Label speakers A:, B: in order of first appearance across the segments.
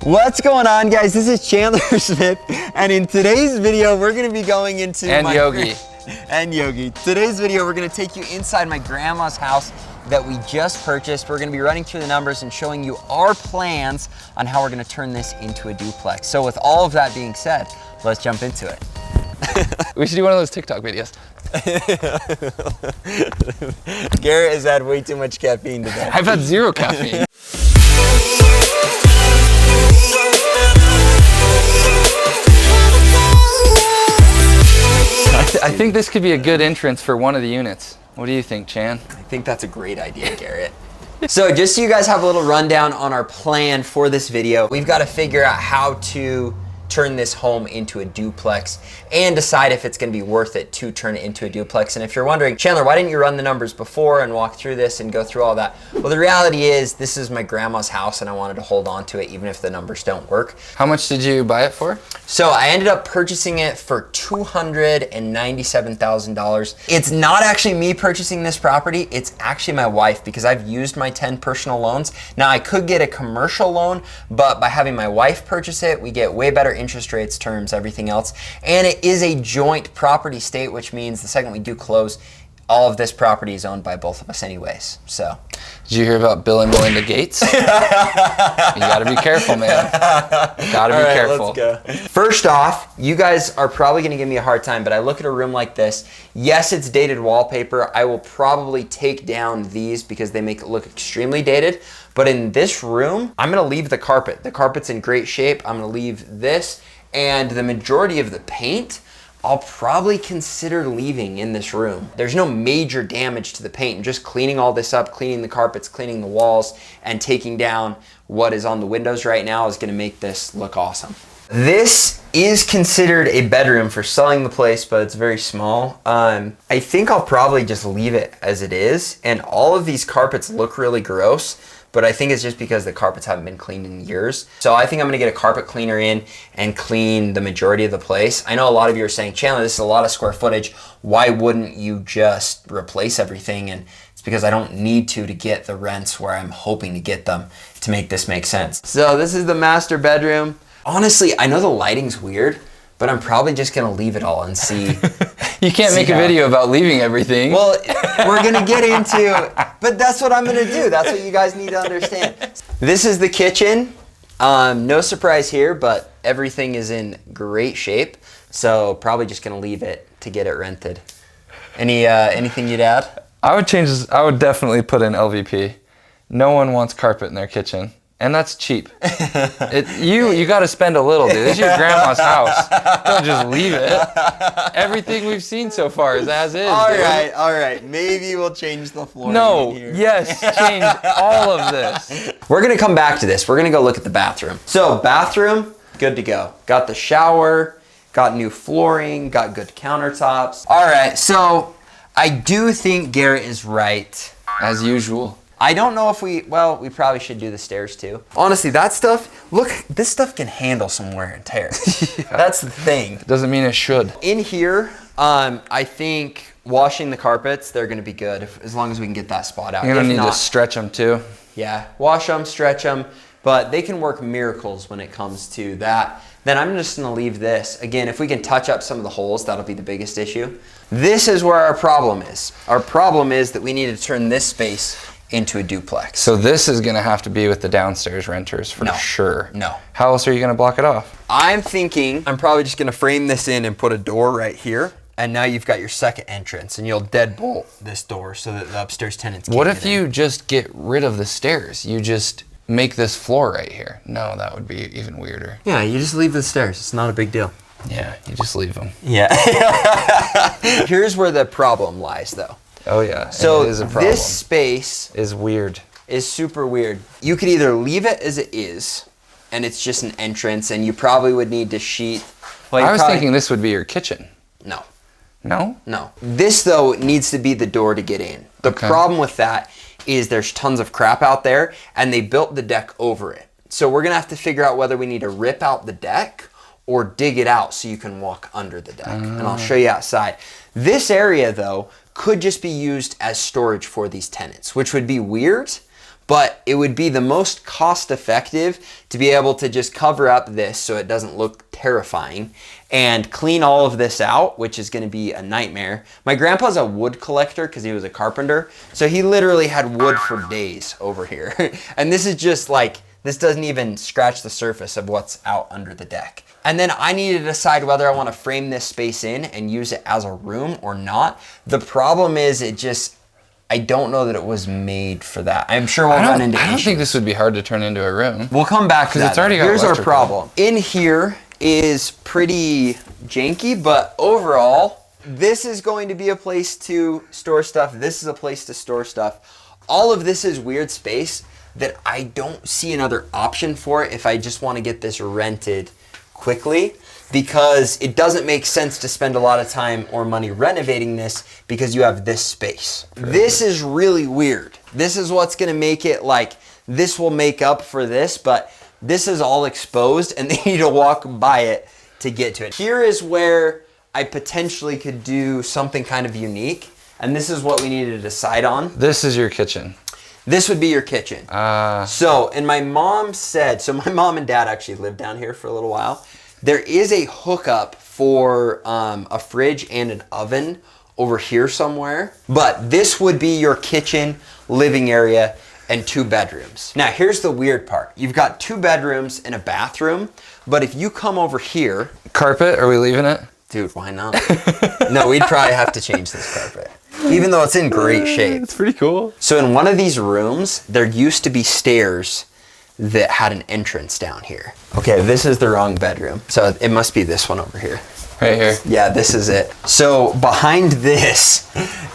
A: What's going on, guys? This is Chandler Smith, and in today's video, we're gonna be going into
B: Yogi.
A: And Yogi. Today's video, we're gonna take you inside my grandma's house that we just purchased. We're gonna be running through the numbers and showing you our plans on how we're gonna turn this into a duplex. So with all of that being said, let's jump into it.
B: We should do one of those TikTok videos.
A: Garrett has had way too much caffeine today.
B: I've had zero caffeine. I think this could be a good entrance for one of the units. What do you think, Chan?
A: I think that's a great idea, Garrett. So just so you guys have a little rundown on our plan for this video, we've got to figure out how to turn this home into a duplex and decide if it's going to be worth it to turn it into a duplex. And if you're wondering, Chandler, why didn't you run the numbers before and walk through this and go through all that? Well, the reality is this is my grandma's house and I wanted to hold on to it even if the numbers don't work.
B: How much did you buy it for?
A: So I ended up purchasing it for $297,000. It's not actually me purchasing this property, it's actually my wife, because I've used my 10 personal loans. Now I could get a commercial loan, but by having my wife purchase it, we get way better interest rates, terms, everything else. And it is a joint property state, which means the second we do close, all of this property is owned by both of us anyways, so.
B: Did you hear about Bill and Melinda Gates? You gotta be careful, man. Gotta be careful.
A: Let's go. First off, you guys are probably gonna give me a hard time, but I look at a room like this. Yes, it's dated wallpaper. I will probably take down these because they make it look extremely dated. But in this room, I'm gonna leave the carpet. The carpet's in great shape. I'm gonna leave this, and the majority of the paint, I'll probably consider leaving in this room. There's no major damage to the paint. Just cleaning all this up, cleaning the carpets, cleaning the walls, and taking down what is on the windows right now is gonna make this look awesome. This is considered a bedroom for selling the place, but it's very small. I think I'll probably just leave it as it is. And all of these carpets look really gross, but I think it's just because the carpets haven't been cleaned in years. So I think I'm gonna get a carpet cleaner in and clean the majority of the place. I know a lot of you are saying, Chandler, this is a lot of square footage. Why wouldn't you just replace everything? And it's because I don't need to get the rents where I'm hoping to get them to make this make sense. So this is the master bedroom. Honestly, I know the lighting's weird, but I'm probably just gonna leave it all and see.
B: You can't make a video about leaving everything.
A: Well, we're gonna get into, but that's what I'm gonna do. That's what you guys need to understand. This is the kitchen. No surprise here, but everything is in great shape. So probably just gonna leave it to get it rented. Anything you'd add?
B: I would change this. I would definitely put in LVP. No one wants carpet in their kitchen. And that's cheap. You got to spend a little, dude. This is your grandma's house. Don't just leave it. Everything we've seen so far is as is.
A: All right. Maybe we'll change the floor.
B: No, yes, change all of this.
A: We're gonna come back to this. We're gonna go look at the bathroom. So bathroom, good to go. Got the shower, got new flooring, got good countertops. All right, so I do think Garrett is right.
B: As usual.
A: I don't know if we probably should do the stairs too. Honestly, that stuff, look, this stuff can handle some wear and tear. Yeah. That's the thing.
B: Doesn't mean it should.
A: In here, I think washing the carpets, they're gonna be good as long as we can get that spot out.
B: You're gonna need to stretch them too.
A: Yeah, wash them, stretch them, but they can work miracles when it comes to that. Then I'm just gonna leave this. Again, if we can touch up some of the holes, that'll be the biggest issue. This is where our problem is. Our problem is that we need to turn this space into a duplex.
B: So this is gonna have to be with the downstairs renters for sure.
A: No.
B: How else are you gonna block it off?
A: I'm thinking I'm probably just gonna frame this in and put a door right here. And now you've got your second entrance and you'll deadbolt this door so that the upstairs tenants can't
B: What if
A: get in.
B: you just get rid of the stairs? You just make this floor right here. No, that would be even weirder.
A: Yeah, you just leave the stairs. It's not a big deal.
B: Yeah, you just leave them.
A: Yeah. Here's where the problem lies though.
B: Oh yeah,
A: so
B: it is a problem.
A: This space
B: is weird.
A: Is super weird. You could either leave it as it is, and it's just an entrance, and you probably would need to sheet.
B: Well, I was thinking this would be your kitchen.
A: No.
B: No?
A: No. This though needs to be the door to get in. The problem with that is there's tons of crap out there, and they built the deck over it. So we're gonna have to figure out whether we need to rip out the deck or dig it out so you can walk under the deck. And I'll show you outside. This area though could just be used as storage for these tenants, which would be weird, but it would be the most cost effective to be able to just cover up this so it doesn't look terrifying and clean all of this out, which is going to be a nightmare. My grandpa's a wood collector because he was a carpenter, so he literally had wood for days over here. And this is just like, this doesn't even scratch the surface of what's out under the deck. And then I need to decide whether I want to frame this space in and use it as a room or not. The problem is I don't know that it was made for that. I'm sure we'll run into issues.
B: I don't think this would be hard to turn into a room.
A: We'll come back to that.
B: It's already got
A: Here's our
B: electrical.
A: problem. In here is pretty janky, but overall, this is going to be a place to store stuff. This is a place to store stuff. All of this is weird space that I don't see another option for if I just want to get this rented quickly, because it doesn't make sense to spend a lot of time or money renovating this because you have this space. This is really weird. This is what's gonna make it like, this will make up for this, but this is all exposed and they need to walk by it to get to it. Here is where I potentially could do something kind of unique, and this is what we need to decide on.
B: This is your kitchen.
A: This would be your kitchen. And my mom said, so my mom and dad actually lived down here for a little while. There is a hookup for a fridge and an oven over here somewhere, but this would be your kitchen, living area, and 2 bedrooms. Now, here's the weird part. You've got 2 bedrooms and a bathroom, but if you come over here...
B: Carpet, are we leaving it?
A: Dude, why not? No, we'd probably have to change this carpet, even though it's in great shape.
B: It's pretty cool.
A: So in one of these rooms, there used to be stairs that had an entrance down here. Okay, this is the wrong bedroom. So it must be this one over here.
B: Right here.
A: Yeah, this is it. So behind this,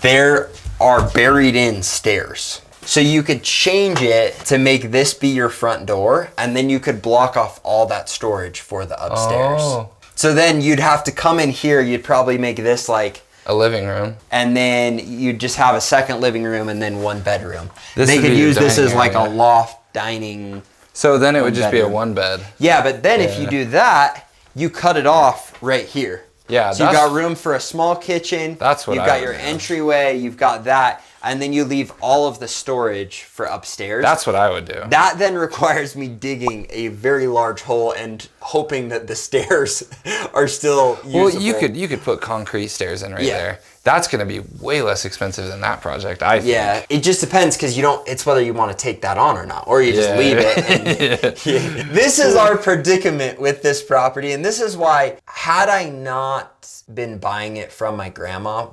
A: there are buried in stairs. So you could change it to make this be your front door, and then you could block off all that storage for the upstairs.
B: Oh.
A: So then you'd have to come in here, you'd probably make this like
B: a living room.
A: And then you'd just have a second living room and then 1 bedroom.
B: This
A: they
B: would
A: could
B: be your
A: use this as
B: dining
A: like a
B: area.
A: loft dining.
B: So then it would just be a
A: bedroom.
B: 1 bed.
A: Yeah, but then if you do that, you cut it off right here.
B: Yeah,
A: so you've got room for a small kitchen.
B: That's what
A: you've
B: I
A: got
B: would
A: your
B: do.
A: entryway, you've got that, and then you leave all of the storage for upstairs.
B: That's what I would do.
A: That then requires me digging a very large hole and hoping that the stairs are still usable.
B: Well, you could put concrete stairs in right there. That's going to be way less expensive than that project, I think.
A: Yeah, it just depends because it's whether you want to take that on or not, or you just leave it. And, This is our predicament with this property, and this is why, had I not been buying it from my grandma,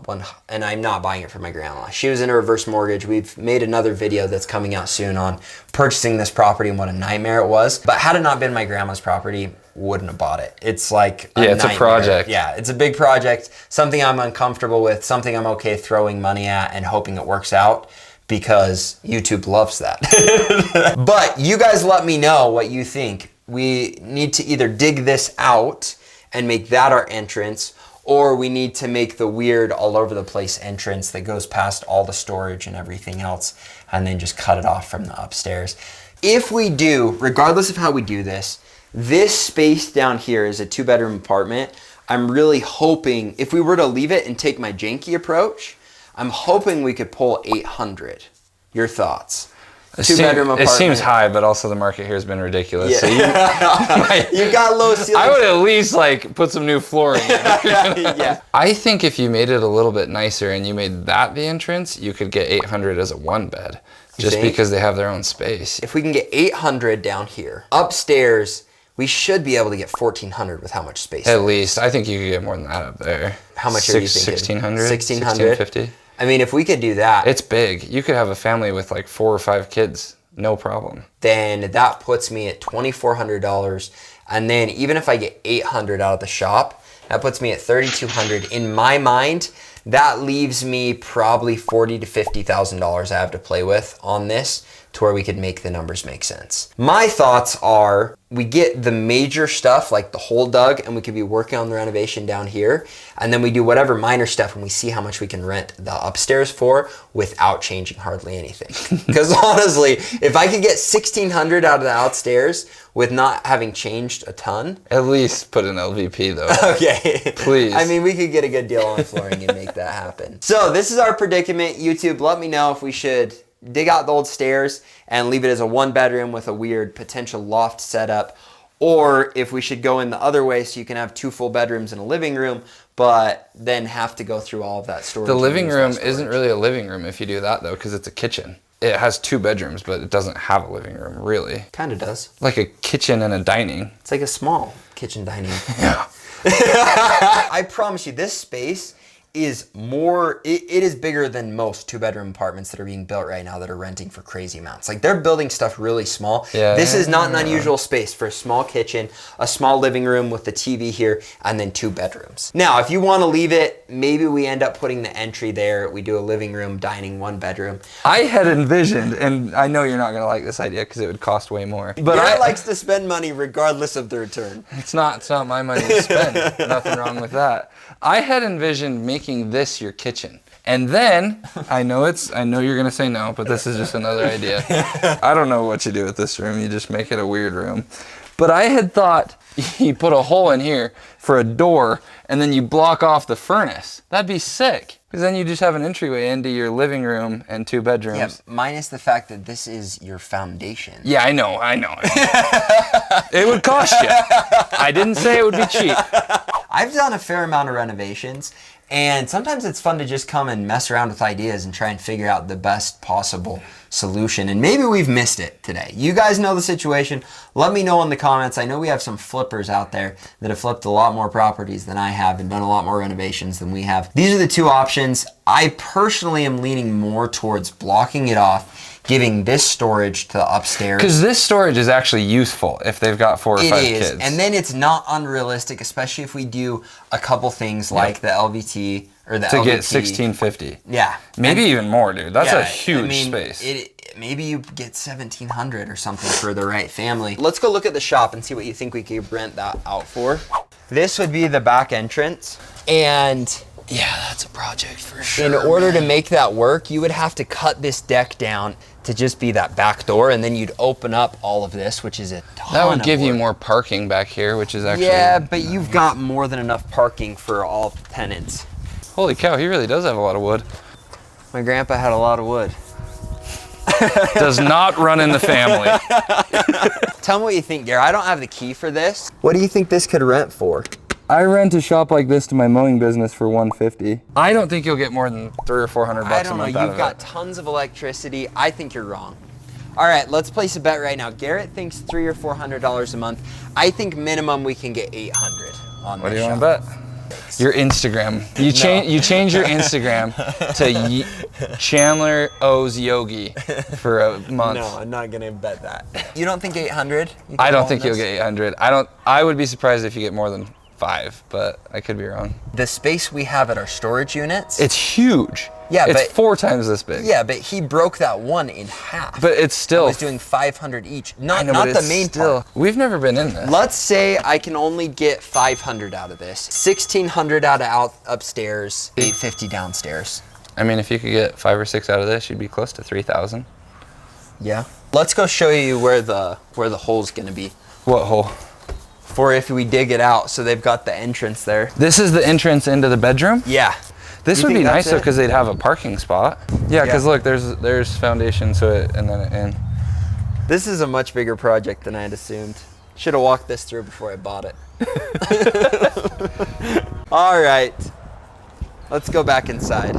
A: and I'm not buying it from my grandma. She was in a reverse mortgage. We've made another video that's coming out soon on purchasing this property and what a nightmare it was. But had it not been my grandma's property, wouldn't have bought it. It's like a
B: it's
A: nightmare.
B: a project.
A: Yeah, it's a big project, something I'm uncomfortable with, something I'm okay throwing money at and hoping it works out because YouTube loves that. But you guys let me know what you think. We need to either dig this out and make that our entrance, or we need to make the weird all over the place entrance that goes past all the storage and everything else and then just cut it off from the upstairs. If we do, regardless of how we do this space down here is a 2-bedroom apartment. I'm really hoping, if we were to leave it and take my janky approach, I'm hoping we could pull 800. Your thoughts? 2-bedroom apartment.
B: It seems high, but also the market here has been ridiculous.
A: Yeah.
B: So
A: you got low ceilings.
B: I would at least like put some new flooring in.
A: Yeah.
B: I think if you made it a little bit nicer and you made that the entrance, you could get 800 as a 1 bed. Just because they have their own space.
A: If we can get 800 down here, upstairs, we should be able to get 1,400 with how much space.
B: At least. I think you could get more than that up there.
A: How much are you thinking?
B: 1,600?
A: 1,600?
B: 1,650?
A: I mean, if we could do that.
B: It's big. You could have a family with like 4 or 5 kids. No problem.
A: Then that puts me at $2,400. And then even if I get 800 out of the shop, that puts me at 3,200. In my mind, that leaves me probably $40,000 to $50,000 I have to play with on this to where we could make the numbers make sense. My thoughts are we get the major stuff like the hole dug and we could be working on the renovation down here, and then we do whatever minor stuff and we see how much we can rent the upstairs for without changing hardly anything. Because honestly, if I could get 1,600 out of the outstairs with not having changed a ton.
B: At least put an LVP though.
A: Okay.
B: Please.
A: I mean, we could get a good deal on flooring and make that happen. So this is our predicament. YouTube, let me know if we should dig out the old stairs and leave it as a 1-bedroom with a weird potential loft setup, or if we should go in the other way so you can have 2 full bedrooms and a living room, but then have to go through all of that storage.
B: The living room isn't really a living room if you do that though, because it's a kitchen. It has 2 bedrooms, but it doesn't have a living room, really.
A: Kind of does.
B: Like a kitchen and a dining.
A: It's like a small kitchen dining.
B: Yeah.
A: I promise you, this space is more, it is bigger than most 2-bedroom apartments that are being built right now that are renting for crazy amounts. Like, they're building stuff really small.
B: Yeah,
A: this is not an unusual space for a small kitchen, a small living room with the TV here, and then 2 bedrooms. Now, if you want to leave it, maybe we end up putting the entry there. We do a living room, dining, 1 bedroom.
B: I had envisioned, and I know you're not going to like this idea because it would cost way more.
A: But Garrett likes to spend money regardless of the return.
B: It's not my money to spend. Nothing wrong with that. I had envisioned making this your kitchen. And then, I know you're gonna say no, but this is just another idea. I don't know what you do with this room, you just make it a weird room. But I had thought you put a hole in here for a door and then you block off the furnace. That'd be sick. Because then you just have an entryway into your living room and 2 bedrooms.
A: Yeah, minus the fact that this is your foundation.
B: Yeah, I know. It would cost you. I didn't say it would be cheap.
A: I've done a fair amount of renovations, and sometimes it's fun to just come and mess around with ideas and try and figure out the best possible solution. And maybe we've missed it today. You guys know the situation. Let me know in the comments. I know we have some flippers out there that have flipped a lot more properties than I have and done a lot more renovations than we have. These are the 2 options. I personally am leaning more towards blocking it off, giving this storage to the upstairs.
B: Because this storage is actually useful if they've got 4 or 5 kids.
A: And then it's not unrealistic, especially if we do a couple things like the LVT or the LVT.
B: To get 1650.
A: Yeah.
B: Maybe even more, dude. That's a huge space.
A: Maybe you get 1700 or something for the right family. Let's go look at the shop and see what you think we could rent that out for. This would be the back entrance, and yeah, that's a project for sure. In order to make that work, you would have to cut this deck down to just be that back door, and then you'd open up all of this, which is a ton
B: That would give
A: of
B: you
A: work.
B: more parking back here, which is actually...
A: Yeah, but you've got more than enough parking for all tenants.
B: Holy cow, he really does have a lot of wood.
A: My grandpa had a lot of wood.
B: Does not run in the family.
A: Tell me what you think, Gary. I don't have the key for this. What do you think this could rent for?
B: I rent a shop like this to my mowing business for $150. I don't think you'll get more than $300 or $400 a month
A: I don't know.
B: out of
A: You've got tons of electricity. I think you're wrong. All right, let's place a bet right now. Garrett thinks $300 or $400 a month. I think minimum we can get $800 on this.
B: What do you want to bet? Your Instagram. You change your Instagram to Chandler owes Yogi for a month.
A: No, I'm not gonna bet that. You don't think 800?
B: I don't think you'll get 800. I would be surprised if you get more than 5, but I could be wrong.
A: The space we have at our storage units.
B: It's huge.
A: Yeah,
B: it's
A: but
B: 4 times this big.
A: Yeah, but he broke that one in half.
B: But it's still.
A: I was doing 500 each. Not
B: but
A: the main part.
B: We've never been in this.
A: Let's say I can only get 500 out of this. 1600 out upstairs, 850 downstairs.
B: I mean, if you could get 5 or 6 out of this, you'd be close to 3,000.
A: Yeah. Let's go show you where the hole's gonna be.
B: What hole?
A: For if we dig it out, so they've got the entrance there.
B: This is the entrance into the bedroom?
A: Yeah.
B: This would be nice though, because they'd have a parking spot. Yeah, because look, there's foundation to it and then in.
A: This is a much bigger project than I had assumed. Should have walked this through before I bought it. All right, let's go back inside.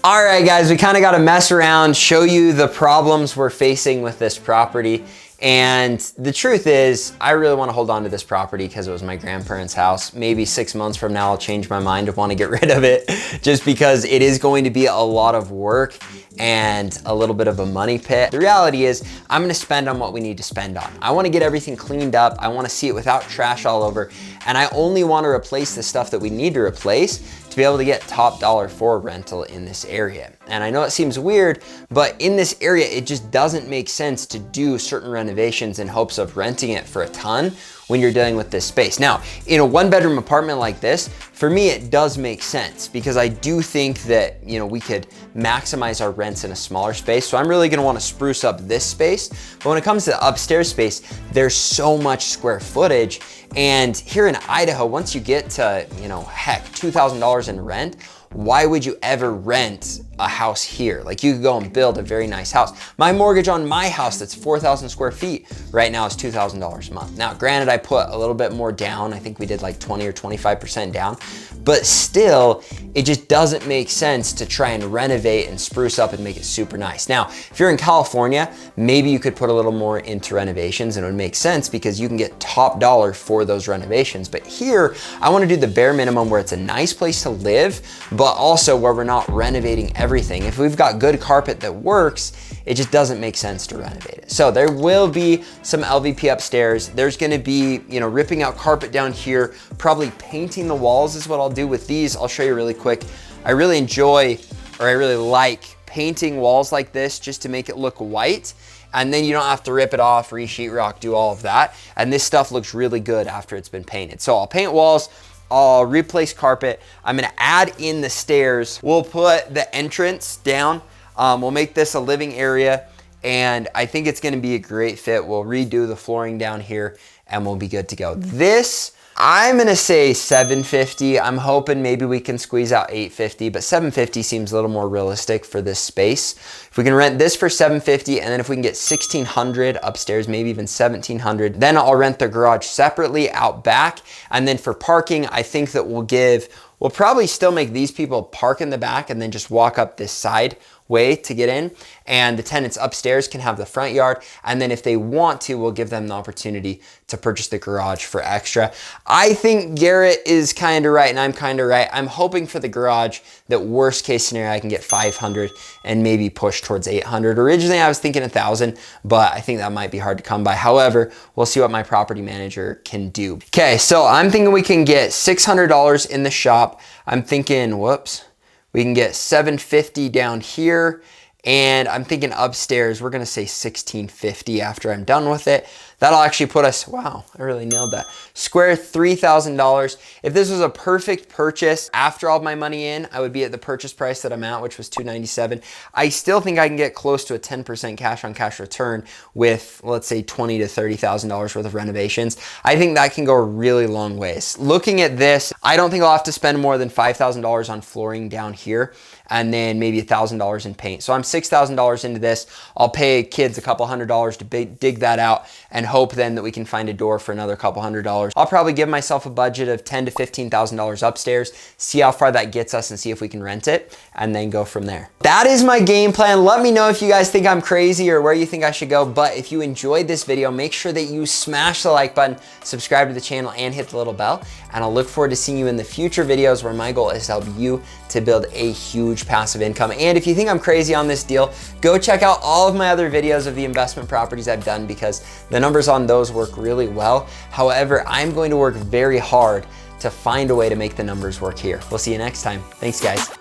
A: All right, guys, we kind of got to mess around, show you the problems we're facing with this property. And the truth is, I really want to hold on to this property because it was my grandparents' house. Maybe 6 months from now, I'll change my mind and want to get rid of it just because it is going to be a lot of work and a little bit of a money pit. The reality is, I'm going to spend on what we need to spend on. I want to get everything cleaned up. I want to see it without trash all over. And I only want to replace the stuff that we need to replace to be able to get top dollar for rental in this area. And I know it seems weird, but in this area, it just doesn't make sense to do certain renovations in hopes of renting it for a ton when you're dealing with this space. Now, in a 1-bedroom apartment like this, for me, it does make sense because I do think that, you know, we could maximize our rents in a smaller space. So I'm really gonna wanna spruce up this space. But when it comes to the upstairs space, there's so much square footage. And here in Idaho, once you get to, you know, heck, $2,000 in rent, why would you ever rent a house here? Like, you could go and build a very nice house. My mortgage on my house that's 4,000 square feet right now is $2,000 a month. Now, granted, I put a little bit more down. I think we did like 20 or 25% down, but still, it just doesn't make sense to try and renovate and spruce up and make it super nice. Now, if you're in California, maybe you could put a little more into renovations and it would make sense because you can get top dollar for those renovations. But here, I wanna do the bare minimum where it's a nice place to live, but also where we're not renovating everything. If we've got good carpet that works, it just doesn't make sense to renovate it. So there will be some LVP upstairs. There's gonna be, you know, ripping out carpet down here, probably painting the walls is what I'll do with these. I'll show you really quick. I really enjoy, or I really like painting walls like this just to make it look white. And then you don't have to rip it off, re-sheetrock, do all of that. And this stuff looks really good after it's been painted. So I'll paint walls, I'll replace carpet. I'm gonna add in the stairs. We'll put the entrance down. We'll make this a living area, and I think it's gonna be a great fit. We'll redo the flooring down here and we'll be good to go. This, I'm gonna say $750. I'm hoping maybe we can squeeze out $850, but $750 seems a little more realistic for this space. If we can rent this for $750, and then if we can get $1,600 upstairs, maybe even $1,700, then I'll rent the garage separately out back. And then for parking, I think that we'll probably still make these people park in the back and then just walk up this side way to get in, and the tenants upstairs can have the front yard, and then if they want to, we'll give them the opportunity to purchase the garage for extra. I think Garrett is kind of right and I'm kind of right. I'm hoping for the garage that worst case scenario I can get 500 and maybe push towards 800. Originally I was thinking 1,000, but I think that might be hard to come by. However, we'll see what my property manager can do. Okay, so I'm thinking we can get $600 in the shop. I'm thinking, we can get $750 down here, and I'm thinking upstairs, we're gonna say $1,650 after I'm done with it. That'll actually put us, wow, I really nailed that. Square $3,000. If this was a perfect purchase, after all of my money in, I would be at the purchase price that I'm at, which was $297. I still think I can get close to a 10% cash on cash return with, let's say, $20,000 to $30,000 worth of renovations. I think that can go a really long ways. Looking at this, I don't think I'll have to spend more than $5,000 on flooring down here, and then maybe $1,000 in paint. So I'm $6,000 into this. I'll pay kids a couple $100 to dig that out and hope then that we can find a door for another couple $100. I'll probably give myself a budget of $10,000 to $15,000 upstairs, see how far that gets us and see if we can rent it, and then go from there. That is my game plan. Let me know if you guys think I'm crazy or where you think I should go. But if you enjoyed this video, make sure that you smash the like button, subscribe to the channel, and hit the little bell. And I'll look forward to seeing you in the future videos where my goal is to help you to build a huge passive income. And if you think I'm crazy on this deal, go check out all of my other videos of the investment properties I've done, because the numbers on those work really well. However, I'm going to work very hard to find a way to make the numbers work here. We'll see you next time. Thanks, guys.